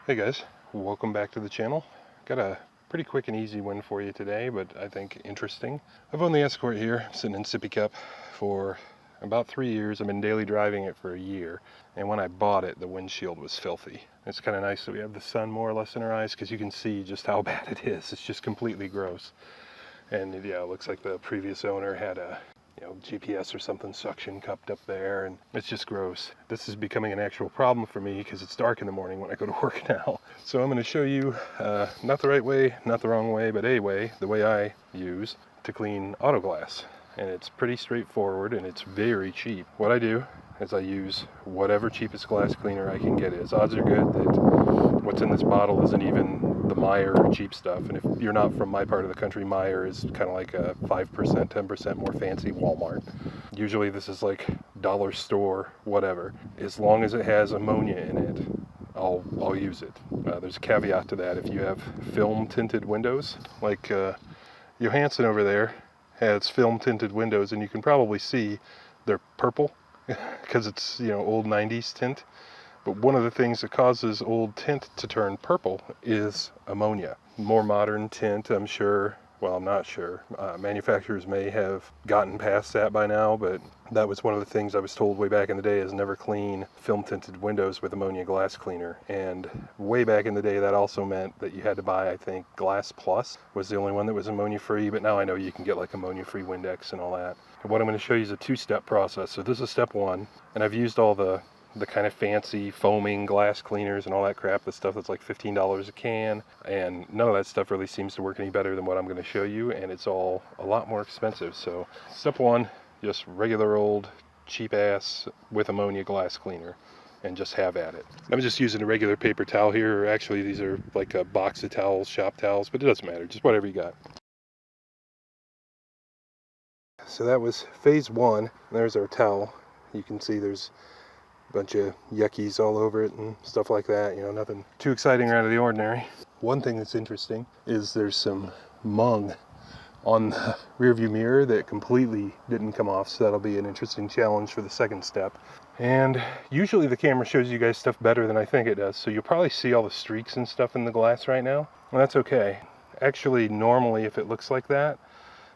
Hey guys, welcome back to the channel. Got a pretty quick and easy one for you today, but I think interesting. I've owned the Escort here, sitting in Sippy Cup for about 3 years. I've been daily driving it for a year, and when I bought it, the windshield was filthy. It's kind of nice that we have the sun more or less in our eyes because you can see just how bad it is. It's just completely gross. And yeah, it looks like the previous owner had a GPS or something suction cupped up there, and it's just gross. This is becoming an actual problem for me because it's dark in the morning when I go to work now. So I'm going to show you not the right way, not the wrong way, but a way, the way I use to clean auto glass. And it's pretty straightforward and it's very cheap. What I do is I use whatever cheapest glass cleaner I can get. As odds are good that what's in this bottle isn't even the Meyer cheap stuff. And if you're not from my part of the country, Meyer is kind of like a 5%, 10% more fancy Walmart. Usually this is like dollar store, whatever. As long as it has ammonia in it, I'll use it. There's a caveat to that. If you have film tinted windows, like Johansson over there has film tinted windows, and you can probably see they're purple because it's old 90s tint. But one of the things that causes old tint to turn purple is ammonia. More modern tint, I'm sure, well, I'm not sure. Manufacturers may have gotten past that by now, but that was one of the things I was told way back in the day is never clean film tinted windows with ammonia glass cleaner. And way back in the day, that also meant that you had to buy, I think, Glass Plus was the only one that was ammonia free, but now I know you can get like ammonia free Windex and all that. And what I'm going to show you is a two-step process. So this is step one, and I've used all the kind of fancy foaming glass cleaners and all that crap, the stuff that's like $15 a can, and none of that stuff really seems to work any better than what I'm going to show you, and it's all a lot more expensive. So step one, just regular old cheap ass with ammonia glass cleaner, and just have at it. I'm just using a regular paper towel here, or actually these are like a box of towels, shop towels, but it doesn't matter, just whatever you got. So that was phase one. There's our towel. You can see there's bunch of yuckies all over it and stuff like that, nothing too exciting or out of the ordinary. One thing that's interesting is there's some mung on the rear view mirror that completely didn't come off, so that'll be an interesting challenge for the second step. And usually the camera shows you guys stuff better than I think it does, so you'll probably see all the streaks and stuff in the glass right now, and that's okay. Actually, normally if it looks like that,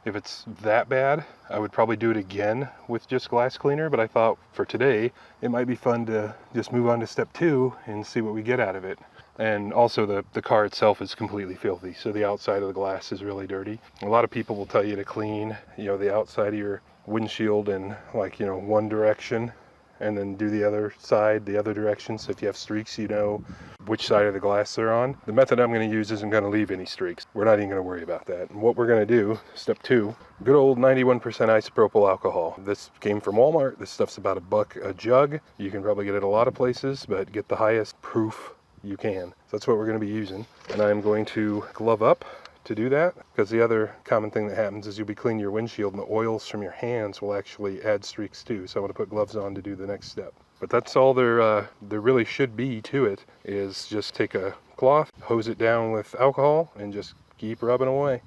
if it's that bad, I would probably do it again with just glass cleaner, but I thought for today, it might be fun to just move on to step two and see what we get out of it. And also the car itself is completely filthy, so the outside of the glass is really dirty. A lot of people will tell you to clean, the outside of your windshield in one direction, and then do the other side the other direction, so if you have streaks, you know which side of the glass they're on. The method I'm going to use isn't going to leave any streaks. We're not even going to worry about that. And what we're going to do, step two, good old 91% isopropyl alcohol. This came from Walmart. This stuff's about $1 a jug. You can probably get it a lot of places, but get the highest proof you can. So that's what we're going to be using. And I'm going to glove up to do that, because the other common thing that happens is you'll be cleaning your windshield and the oils from your hands will actually add streaks too. So I'm going to put gloves on to do the next step. But that's all there really should be to it, is just take a cloth, hose it down with alcohol, and just keep rubbing away.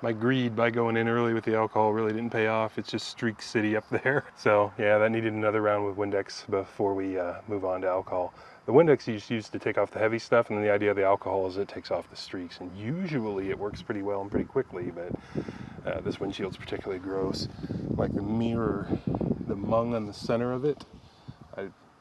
My greed by going in early with the alcohol really didn't pay off. It's just Streak City up there. So yeah, that needed another round with Windex before we move on to alcohol. The Windex you just use to take off the heavy stuff, and then the idea of the alcohol is it takes off the streaks. And usually it works pretty well and pretty quickly, but this windshield's particularly gross. Like the mirror, the mung on the center of it.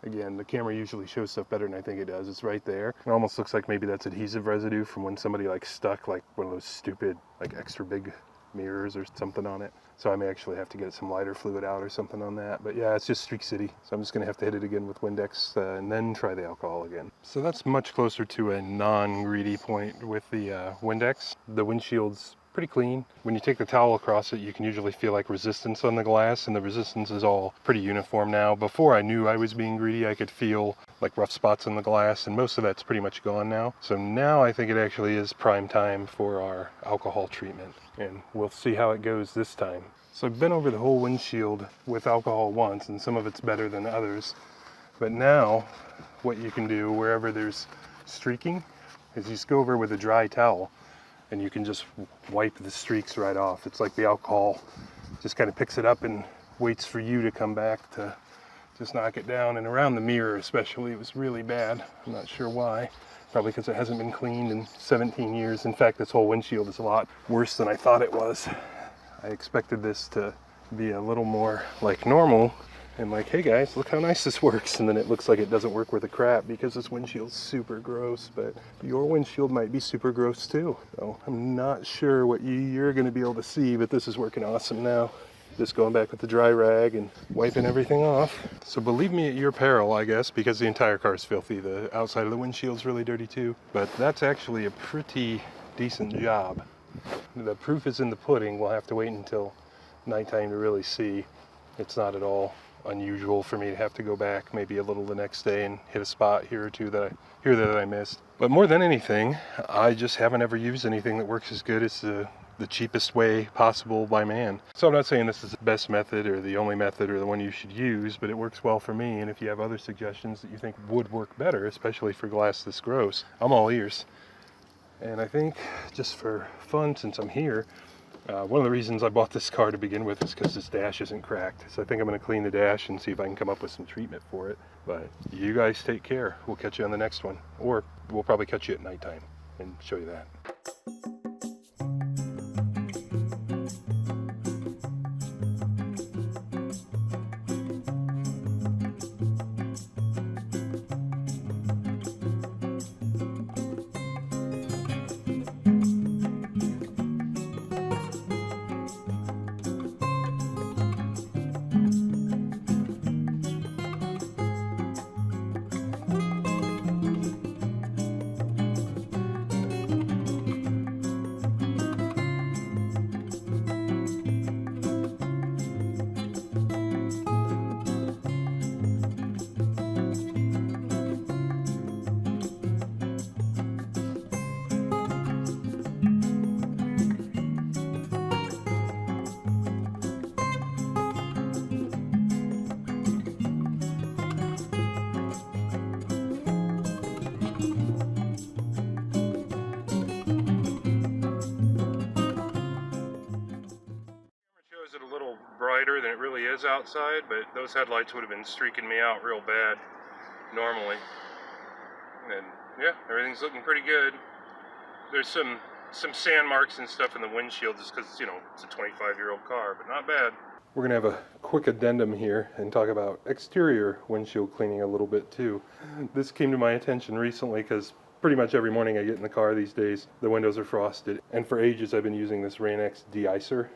Again, the camera usually shows stuff better than I think it does. It's right there. It almost looks like maybe that's adhesive residue from when somebody stuck one of those stupid extra big mirrors or something on it. So I may actually have to get some lighter fluid out or something on that. But yeah, it's just Streak City. So I'm just gonna have to hit it again with Windex and then try the alcohol again. So that's much closer to a non-greedy point with the Windex. The windshield's pretty clean. When you take the towel across it, you can usually feel resistance on the glass, and the resistance is all pretty uniform now. Before I knew I was being greedy, I could feel rough spots in the glass, and most of that's pretty much gone now. So now I think it actually is prime time for our alcohol treatment, and we'll see how it goes this time. So I've been over the whole windshield with alcohol once, and some of it's better than others. But now what you can do wherever there's streaking is you just go over with a dry towel, and you can just wipe the streaks right off. It's like the alcohol just kind of picks it up and waits for you to come back to just knock it down. And around the mirror especially, it was really bad. I'm not sure why. Probably because it hasn't been cleaned in 17 years. In fact, this whole windshield is a lot worse than I thought it was. I expected this to be a little more like normal and like, hey guys, look how nice this works. And then it looks like it doesn't work with a crap because this windshield's super gross, but your windshield might be super gross too. So I'm not sure what you're gonna be able to see, but this is working awesome now. Just going back with the dry rag and wiping everything off. So believe me at your peril, I guess, because the entire car is filthy. The outside of the windshield's really dirty too, but that's actually a pretty decent job. The proof is in the pudding. We'll have to wait until nighttime to really see. It's not at all unusual for me to have to go back maybe a little the next day and hit a spot here or two that I missed. But more than anything, I just haven't ever used anything that works as good as the cheapest way possible by man. So I'm not saying this is the best method or the only method or the one you should use, but it works well for me. And if you have other suggestions that you think would work better, especially for glass this gross, I'm all ears. And I think just for fun, since I'm here, one of the reasons I bought this car to begin with is because this dash isn't cracked. So I think I'm going to clean the dash and see if I can come up with some treatment for it. But you guys take care. We'll catch you on the next one. Or we'll probably catch you at nighttime and show you that. It a little brighter than it really is outside, but those headlights would have been streaking me out real bad normally. And yeah, everything's looking pretty good. There's some sand marks and stuff in the windshield just because, you know, it's a 25-year-old car, but not bad. We're gonna have a quick addendum here and talk about exterior windshield cleaning a little bit too. This came to my attention recently because pretty much every morning I get in the car these days, the windows are frosted, and for ages I've been using this Rain-X de-icer,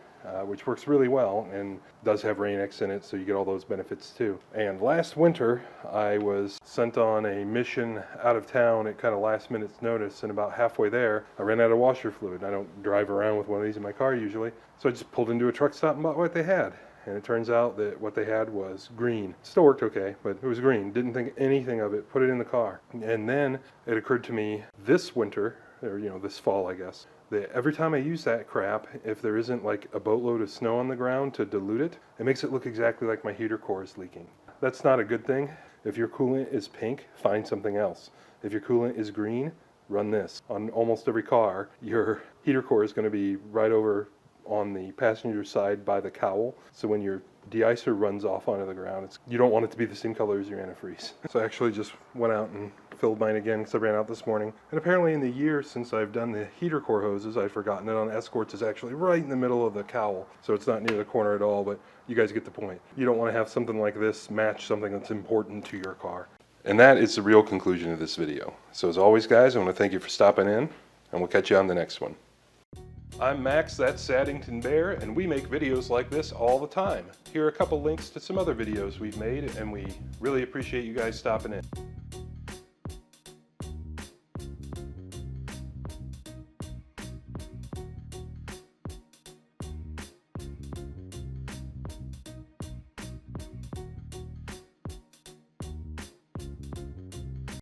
which works really well and does have Rain-X in it, so you get all those benefits too. And last winter I was sent on a mission out of town at kind of last minute's notice, and about halfway there I ran out of washer fluid. I don't drive around with one of these in my car usually, so I just pulled into a truck stop and bought what they had. And it turns out that what they had was green. Still worked okay, but it was green. Didn't think anything of it, put it in the car. And then it occurred to me this winter, or you know, this fall I guess, that every time I use that crap, if there isn't like a boatload of snow on the ground to dilute it, it makes it look exactly like my heater core is leaking. That's not a good thing. If your coolant is pink, find something else. If your coolant is green, run this. On almost every car, your heater core is going to be right over on the passenger side by the cowl. So when your de-icer runs off onto the ground, you don't want it to be the same color as your antifreeze. So I actually just went out and filled mine again because I ran out this morning. And apparently in the year since I've done the heater core hoses, I've forgotten it on Escorts is actually right in the middle of the cowl. So it's not near the corner at all, but you guys get the point. You don't want to have something like this match something that's important to your car. And that is the real conclusion of this video. So as always guys, I want to thank you for stopping in, and we'll catch you on the next one. I'm Max, that's Saddington Bear, and we make videos like this all the time. Here are a couple links to some other videos we've made, and we really appreciate you guys stopping in.